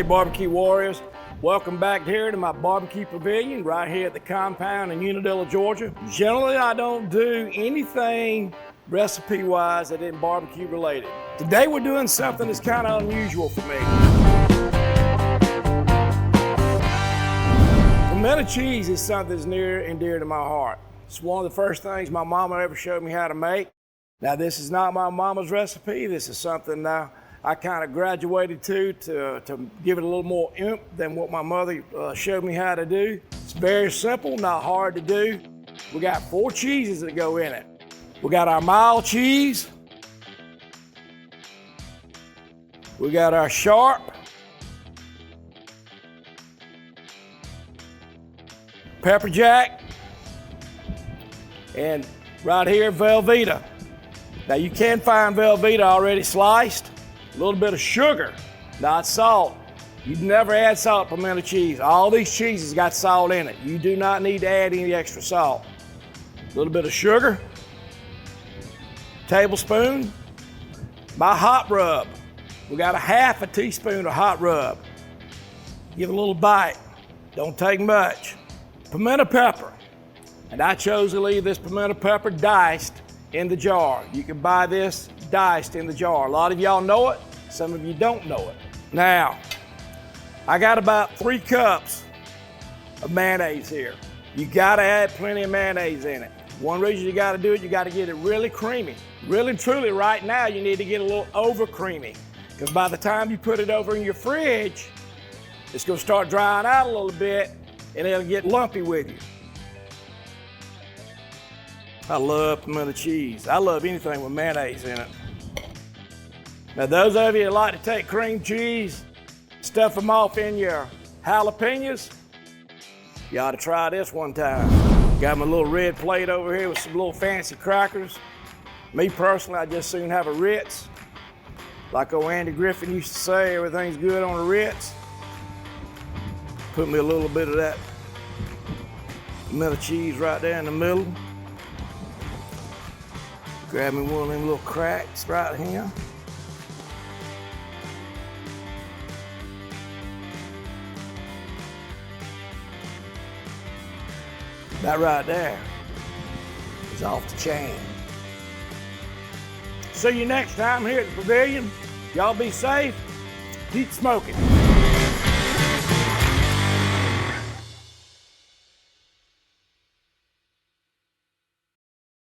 Hey barbecue warriors, welcome back here to my barbecue pavilion right here at the compound in Unadilla, Georgia. Generally, I don't do anything recipe-wise that isn't barbecue related. Today we're doing something that's kind of unusual for me. Pimento cheese is something that's near and dear to my heart. It's one of the first things my mama ever showed me how to make. Now this is not my mama's recipe. This is something I kind of graduated to give it a little more oomph than what my mother showed me how to do. It's very simple, not hard to do. We got 4 cheeses that go in it. We got our mild cheese. We got our sharp. Pepper jack. And right here, VELVEETA. Now you can find VELVEETA already sliced. A little bit of sugar, not salt. You never add salt to pimento cheese. All these cheeses got salt in it. You do not need to add any extra salt. A little bit of sugar, tablespoon, my hot rub. We got a half a teaspoon of hot rub. Give it a little bite, don't take much. Pimento pepper, and I chose to leave this pimento pepper diced in the jar. You can buy this diced in the jar. A lot of y'all know it, some of you don't know it. Now, I got about 3 cups of mayonnaise here. You gotta add plenty of mayonnaise in it. One reason you gotta do it, you gotta get it really creamy. Really truly right now, you need to get a little over creamy, because by the time you put it over in your fridge, it's gonna start drying out a little bit and it'll get lumpy with you. I love pimento cheese. I love anything with mayonnaise in it. Now those of you that like to take cream cheese, stuff them off in your jalapenos, you ought to try this one time. Got my little red plate over here with some little fancy crackers. Me personally, I just soon have a Ritz. Like old Andy Griffin used to say, everything's good on a Ritz. Put me a little bit of that pimento cheese right there in the middle. Grab me one of them little cracks right here. That right there is off the chain. See you next time here at the pavilion. Y'all be safe, keep smoking.